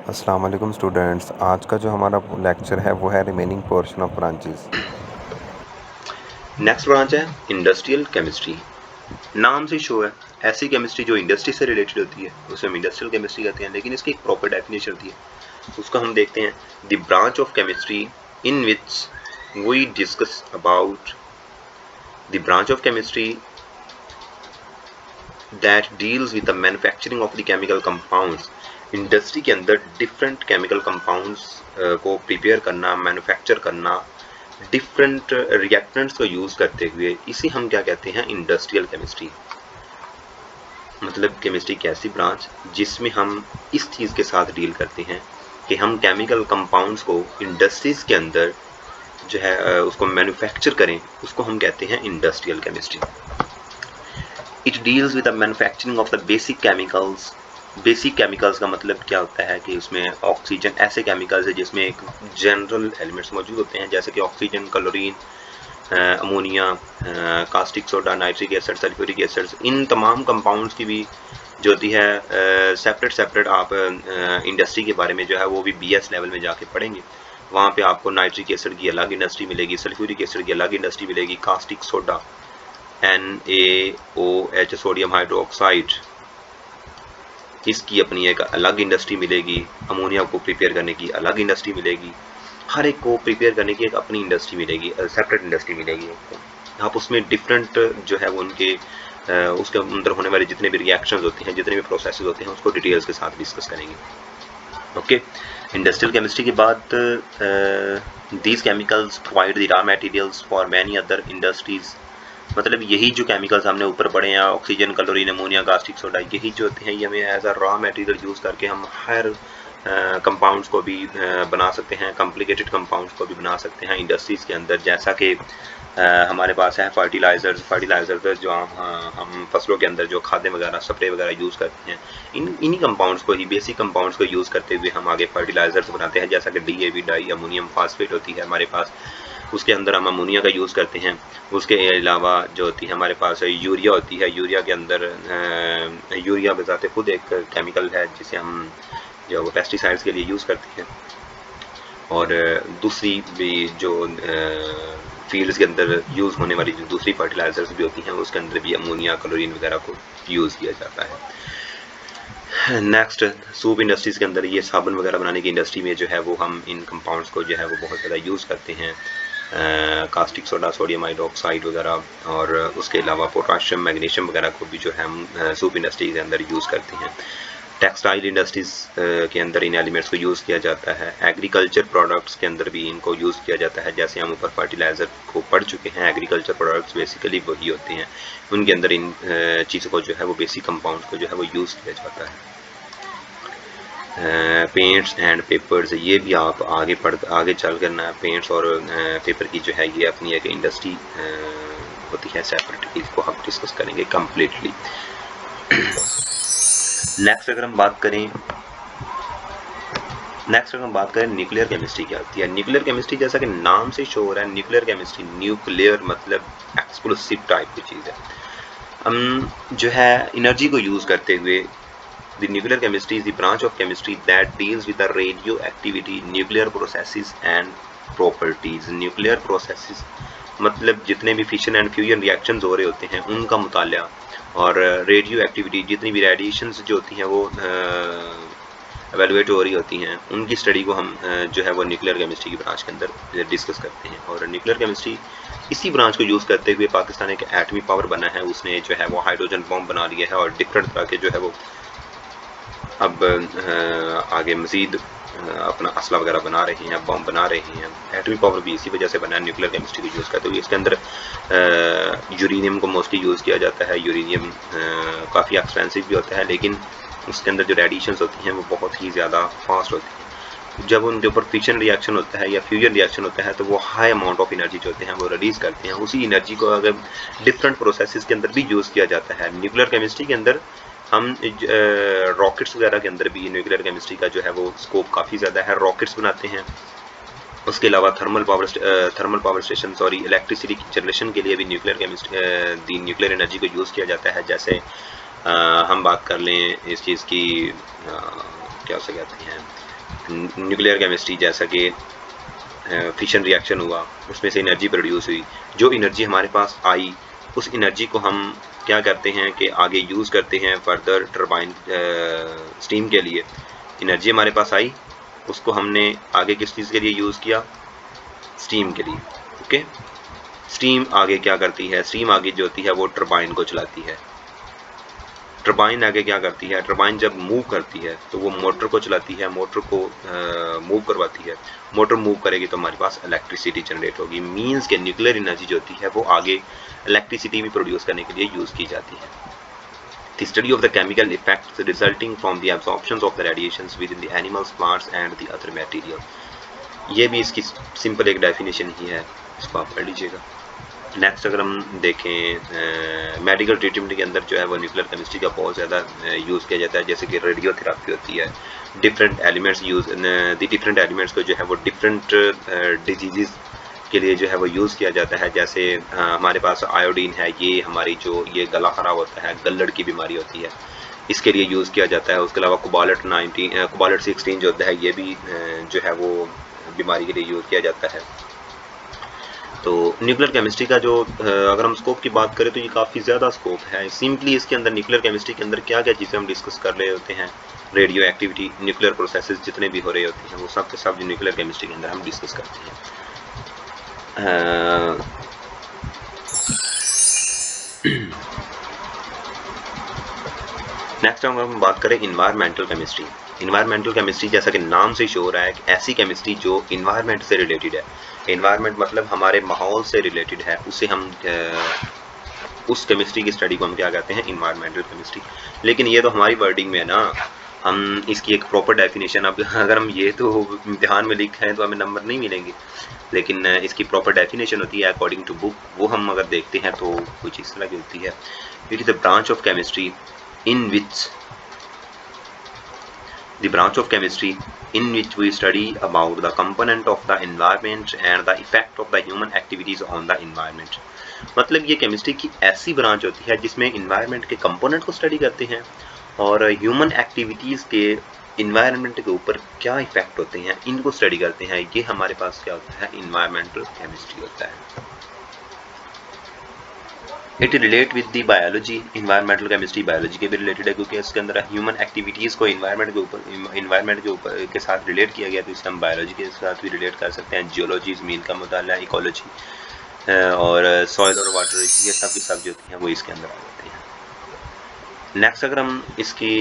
अस्सलाम वालेकुम स्टूडेंट्स। आज का जो हमारा लेक्चर है वो है remaining portion of branches. Next branch है इंडस्ट्रियल केमिस्ट्री। नाम से शो है ऐसी केमिस्ट्री जो इंडस्ट्री से रिलेटेड होती है, उसे हम इंडस्ट्रियल केमिस्ट्री कहते हैं। लेकिन इसकी एक प्रॉपर डेफिनेशन होती है, उसका हम देखते हैं। The branch of chemistry in which we discuss about the branch of chemistry that deals with the manufacturing of the chemical compounds. Industry के अंदर डिफरेंट केमिकल कंपाउंड्स को प्रिपेयर करना, मैन्युफैक्चर करना, डिफरेंट रिएक्टेंट्स को यूज करते हुए, इसे हम क्या कहते हैं? Industrial chemistry. मतलब केमिस्ट्री की ऐसी ब्रांच जिसमें हम इस चीज़ के साथ डील करते हैं कि हम केमिकल कंपाउंड्स को इंडस्ट्रीज के अंदर जो है उसको मैन्युफैक्चर करें, उसको हम कहते हैं industrial chemistry. It deals with the manufacturing of the basic chemicals. Basic chemicals का मतलब क्या होता है कि उसमें ऑक्सीजन, ऐसे केमिकल्स है जिसमें एक जनरल एलिमेंट्स मौजूद होते हैं, जैसे कि oxygen, chlorine, ammonia, caustic soda, nitric acid, sulphuric acid. इन तमाम कंपाउंड्स की भी जो होती है सेपरेट आप इंडस्ट्री के बारे में जो है वो भी BS लेवल में जाके पढ़ेंगे। वहाँ पे आपको नाइट्रिक एसिड की अलग इंडस्ट्री मिलेगी, सल्फ्यूरिक एसिड की अलग इंडस्ट्री मिलेगी, caustic soda NaOH sodium hydroxide, इसकी अपनी एक अलग इंडस्ट्री मिलेगी। अमोनिया को प्रिपेयर करने की अलग इंडस्ट्री मिलेगी। हर एक को प्रिपेयर करने की एक अपनी इंडस्ट्री मिलेगी, सेपरेट इंडस्ट्री मिलेगी। आप उसमें डिफरेंट जो है वो उनके उसके अंदर होने वाले जितने भी रिएक्शंस होते हैं, जितने भी प्रोसेसेस होते हैं, उसको डिटेल्स के साथ डिस्कस करेंगे। ओके, इंडस्ट्रियल केमिस्ट्री के बाद these chemicals provide the raw materials for many other industries. मतलब यही जो केमिकल्स हमने ऊपर पढ़े हैं, oxygen, chlorine, ammonia, caustic soda, यही जो होते हैं ये हमें as a raw material use करके हम हर कंपाउंड्स को भी बना सकते हैं, कॉम्प्लिकेटेड कंपाउंड्स को भी बना सकते हैं इंडस्ट्रीज़ के अंदर। जैसा कि हमारे पास है फर्टिलाइजर्स जो हम फसलों के अंदर जो खादें वगैरह, स्प्रे वगैरह यूज़ करते हैं, इन्हीं कंपाउंड्स को ही, बेसिक कंपाउंड्स को यूज़ करते हुए हम आगे फर्टिलाइजर्स बनाते हैं। जैसा कि DAP डाई अमोनियम फास्फेट होती है हमारे पास, उसके अंदर हम अमोनिया का यूज़ करते हैं। उसके अलावा जो होती है हमारे पास यूरिया होती है, यूरिया के अंदर यूरिया बजाते खुद एक केमिकल है जिसे हम जो वो पेस्टिसाइड्स के लिए यूज़ करते हैं। और दूसरी भी जो फील्ड्स के अंदर यूज़ होने वाली जो दूसरी फर्टिलाइजर्स भी होती हैं, उसके अंदर भी अमोनिया, क्लोरीन वगैरह को यूज़ किया जाता है। नेक्स्ट, सूप इंडस्ट्रीज़ के अंदर ये साबुन वगैरह बनाने की इंडस्ट्री में जो है वो हम इन कंपाउंड्स को जो है वो बहुत ज़्यादा यूज़ करते हैं। कास्टिक सोडा, सोडियम हाइड्रोक्साइड वगैरह, और उसके अलावा पोटाशियम, मैग्नीशियम वगैरह को भी जो है हम सूप इंडस्ट्री के अंदर यूज़ करते हैं। टेक्सटाइल इंडस्ट्रीज़ के अंदर इन एलिमेंट्स को यूज़ किया जाता है। एग्रीकल्चर प्रोडक्ट्स के अंदर भी इनको यूज़ किया जाता है। जैसे हम ऊपर फर्टिलाइज़र को पढ़ चुके हैं, एग्रीकल्चर प्रोडक्ट्स बेसिकली वही होते हैं, उनके अंदर इन चीज़ों को जो है वो बेसिक कंपाउंड्स को जो है वो यूज़ किया जाता है। पेंट्स एंड पेपर्स, ये भी आप आगे चल करना है। पेंट्स और पेपर की जो है ये अपनी एक इंडस्ट्री होती है सेपरेट, इसको हम डिस्कस करेंगे कम्प्लीटली। नेक्स्ट अगर हम बात करें न्यूक्लियर केमिस्ट्री क्या होती है। न्यूक्लियर केमिस्ट्री जैसा कि नाम से शो हो रहा है, न्यूक्लियर केमिस्ट्री, न्यूक्लियर मतलब एक्सप्लोसिव टाइप की चीज़ है। हम जो है एनर्जी को यूज़ करते हुए, the nuclear chemistry is the branch of chemistry that deals with the radioactivity, nuclear processes and properties. nuclear processes मतलब जितने भी फिशन एंड फ्यूजन रिएक्शंस हो रहे होते हैं उनका मुताला, और रेडियो एक्टिविटी जितनी भी रेडिएशंस जो होती हैं वो एवेलुएट हो रही होती हैं, उनकी स्टडी को हम जो है वो न्यूक्लियर केमिस्ट्री की ब्रांच के अंदर डिस्कस करते हैं। और न्यूक्लियर केमिस्ट्री इसी ब्रांच को यूज़ करते हुए पाकिस्तान एक एटमी पावर बना है, उसने जो है वो हाइड्रोजन बॉम्ब बना लिया है, और डिफरेंट तरह के जो है वो अब आगे मज़ीद अपना असला वगैरह बना रहे हैं, बॉम्ब बना रहे हैं। एटमी पावर भी इसी वजह से बना है, न्यूक्लियर केमिस्ट्री को यूज़ करते हुए। इसके अंदर यूरेनियम को मोस्टली यूज़ किया जाता है। यूरेनियम काफ़ी एक्सपेंसिव भी होता है, लेकिन उसके अंदर जो रेडिएशंस होती हैं वो बहुत ही ज़्यादा फास्ट होती हैं। जब उनके ऊपर फिशन रिएक्शन होता है या फ्यूजन रिएक्शन होता है, तो वो हाई अमाउंट ऑफ एनर्जी जो होते हैं वो रिलीज़ करते हैं। उसी एनर्जी को अगर डिफरेंट प्रोसेसेस के अंदर भी यूज़ किया जाता है। न्यूक्लियर केमिस्ट्री के अंदर हम रॉकेट्स वगैरह के अंदर भी न्यूक्लियर केमिस्ट्री का जो है वो स्कोप काफ़ी ज़्यादा है। रॉकेट्स बनाते हैं। उसके अलावा thermal power station, sorry, electricity generation के लिए भी न्यूक्लियर एनर्जी को यूज़ किया जाता है। जैसे हम बात कर लें इस चीज़ की, क्या उसे कहते हैं, न्यूक्लियर केमिस्ट्री जैसा कि फिशन रिएक्शन हुआ, उसमें से एनर्जी प्रोड्यूस हुई, जो एनर्जी हमारे पास आई उस एनर्जी को हम क्या करते हैं कि आगे यूज़ करते हैं फर्दर टरबाइन स्टीम के लिए। एनर्जी हमारे पास आई, उसको हमने आगे किस चीज़ के लिए यूज़ किया, स्टीम के लिए। ओके, स्टीम आगे क्या करती है, स्टीम आगे जो होती है वो टरबाइन को चलाती है। टरबाइन आगे क्या करती है, टरबाइन जब मूव करती है तो वो मोटर को चलाती है, मोटर को मूव करवाती है। मोटर मूव करेगी तो हमारे पास इलेक्ट्रिसिटी जनरेट होगी। मींस के न्यूक्लियर एनर्जी जो होती है वो आगे इलेक्ट्रिसिटी भी प्रोड्यूस करने के लिए यूज़ की जाती है। The study of the chemical effects resulting from the absorptions of the radiations within the animals, plants and the other material। ये भी इसकी सिंपल एक डेफिनेशन ही है, इसको आप पढ़ लीजिएगा। नेक्स्ट अगर हम देखें मेडिकल ट्रीटमेंट के अंदर जो है वो न्यूक्लियर केमिस्ट्री का बहुत ज़्यादा यूज़ किया जाता है, जैसे कि रेडियोथेरापी होती है। डिफरेंट एलिमेंट्स डिफरेंट एलिमेंट्स को जो है वो डिफरेंट डिजीज़ के लिए जो है वो यूज़ किया जाता है। जैसे हमारे पास आयोडीन है, ये हमारी जो ये गला ख़राब होता है, गल्लड़ की बीमारी होती है, इसके लिए यूज़ किया जाता है। उसके अलावा कोबाल्ट 16 जो होता है ये भी जो है वो बीमारी के लिए यूज़ किया जाता है। तो न्यूक्लियर केमिस्ट्री का जो अगर हम स्कोप की बात करें तो ये काफ़ी ज़्यादा स्कोप है। सिंपली इसके अंदर न्यूक्लियर केमिस्ट्री के अंदर क्या क्या चीज़ें हम डिस्कस कर रहे होते हैं, रेडियो एक्टिविटी, न्यूक्लियर प्रोसेसेस जितने भी हो रहे होते हैं वो सब के सब न्यूक्लियर केमिस्ट्री के अंदर हम डिस्कस करते हैं। नेक्स्ट हम बात करें इन्वायरमेंटल केमिस्ट्री। इन्वायरमेंटल केमिस्ट्री जैसा कि नाम से शो हो रहा है कि ऐसी केमिस्ट्री जो इन्वायरमेंट से रिलेटेड है। इन्वायरमेंट मतलब हमारे माहौल से रिलेटेड है, उसे हम उस केमिस्ट्री की स्टडी को हम क्या कहते हैं, इन्वायरमेंटल केमिस्ट्री। लेकिन ये तो हमारी वर्डिंग में है ना, हम इसकी एक प्रॉपर डेफिनेशन अब अगर हम ये तो इम्तिहान में लिखे हैं तो हमें नंबर नहीं मिलेंगे, लेकिन इसकी प्रॉपर डेफिनेशन होती है अकॉर्डिंग टू बुक, वो हम अगर देखते हैं तो कुछ इस तरह की होती है। It is the branch of chemistry in which the branch of chemistry in which we study about the component of the environment and the effect of the human activities on the environment। मतलब ये chemistry की ऐसी branch होती है जिसमें environment के component को study करते हैं और ह्यूमन एक्टिविटीज़ के इन्वायरमेंट के ऊपर क्या इफेक्ट होते हैं इनको स्टडी करते हैं। ये हमारे पास क्या होता है, इन्वायरमेंटल केमिस्ट्री होता है। It relate with the biology, environmental chemistry biology के भी रिलेटेड है क्योंकि इसके अंदर ह्यूमन एक्टिविटीज़ को इन्वायरमेंट के ऊपर के साथ रिलेट किया गया, तो इसे हम बायोलॉजी के साथ भी रिलेट कर सकते हैं। जियोलॉजी ज़मीन का मुताला, इकोलॉजी और सॉइल और वाटर, ये सब की सब जो होती हैं वो इसके अंदर आ जाती हैं। नेक्स्ट अगर हम इसकी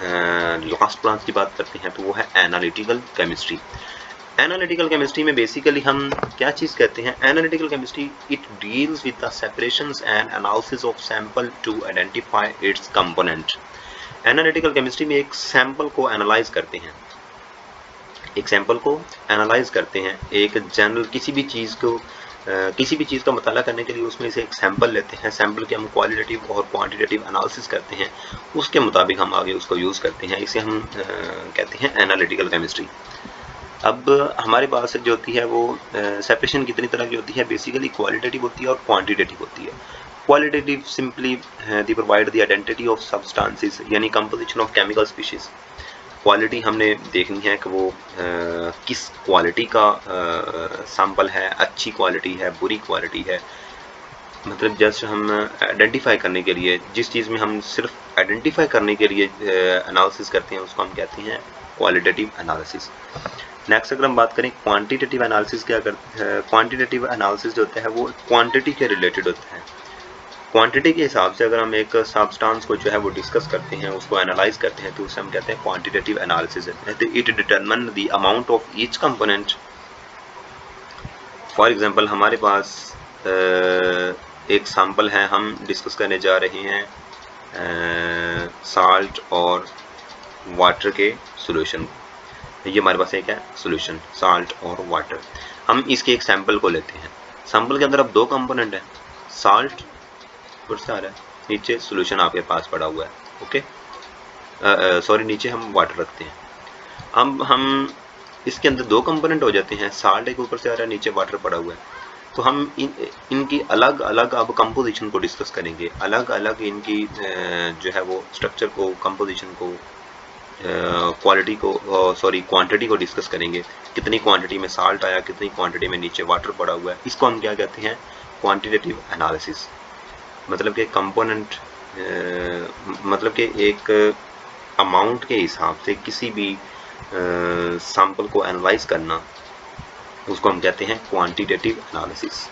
लास्ट ब्रांच की बात करते हैं तो वो है एनालिटिकल केमिस्ट्री। एनालिटिकल केमिस्ट्री में बेसिकली हम क्या चीज़ कहते हैं, analytical chemistry it deals with the separations and analysis of sample to identify its component. Analytical chemistry में एक सैंपल को एनालाइज करते हैं, एक सैंपल को एनालाइज करते हैं, एक जनरल किसी भी चीज़ का मुताला करने के लिए उसमें से एक सैंपल लेते हैं, सैंपल के हम क्वालिटेटिव और क्वांटिटेटिव एनालिसिस करते हैं, उसके मुताबिक हम आगे उसको यूज़ करते हैं, इसे हम कहते हैं एनालिटिकल केमिस्ट्री। अब हमारे पास जो होती है वो सेपरेशन कितनी तरह की होती है, बेसिकली क्वालिटेटिव होती है और क्वांटिटेटिव होती है। Qualitative simply the provide the identity of substances यानी composition of chemical species. Quality हमने देखनी है कि वो किस क्वालिटी का सैंपल है, अच्छी क्वालिटी है, बुरी क्वालिटी है। मतलब जस्ट हम आइडेंटिफाई करने के लिए, जिस चीज़ में हम सिर्फ आइडेंटिफाई करने के लिए एनालिसिस करते हैं उसको हम कहते हैं क्वालिटेटिव एनालिसिस। नेक्स्ट अगर हम बात करें क्वांटिटेटिव एनालिसिस, क्या करते हैं, क्वांटिटेटिव एनालिसिस जो होता है वो क्वांटिटी के रिलेटेड होता है। क्वांटिटी के हिसाब से अगर हम एक सब्सटेंस को जो है वो डिस्कस करते हैं, उसको एनालाइज करते हैं तो उसे हम कहते हैं quantitative analysis. It determine the amount of each component. For example हमारे पास एक सैंपल है, हम डिस्कस करने जा रहे हैं साल्ट और वाटर के सॉल्यूशन। ये हमारे पास एक है सॉल्यूशन, साल्ट और वाटर। हम इसके एक सैंपल को लेते हैं, सैंपल के अंदर अब दो कंपोनेंट है, साल्ट ऊपर से आ रहा है, नीचे सॉल्यूशन आपके पास पड़ा हुआ है। ओके, सॉरी, नीचे हम वाटर रखते हैं। अब हम इसके अंदर दो कंपोनेंट हो जाते हैं, साल्ट एक ऊपर से आ रहा है, नीचे वाटर पड़ा हुआ है। तो हम इनकी अलग अलग अब कंपोजिशन को डिस्कस करेंगे, अलग अलग इनकी जो है वो स्ट्रक्चर को, कंपोजिशन को क्वालिटी को क्वांटिटी को डिस्कस करेंगे, कितनी क्वांटिटी में साल्ट आया, कितनी क्वांटिटी में नीचे वाटर पड़ा हुआ है। इसको हम क्या कहते हैं, क्वांटिटेटिव एनालिसिस। मतलब कि कंपोनेंट मतलब कि एक अमाउंट के हिसाब से किसी भी सैंपल को एनालाइज करना, उसको हम कहते हैं क्वांटिटेटिव एनालिसिस।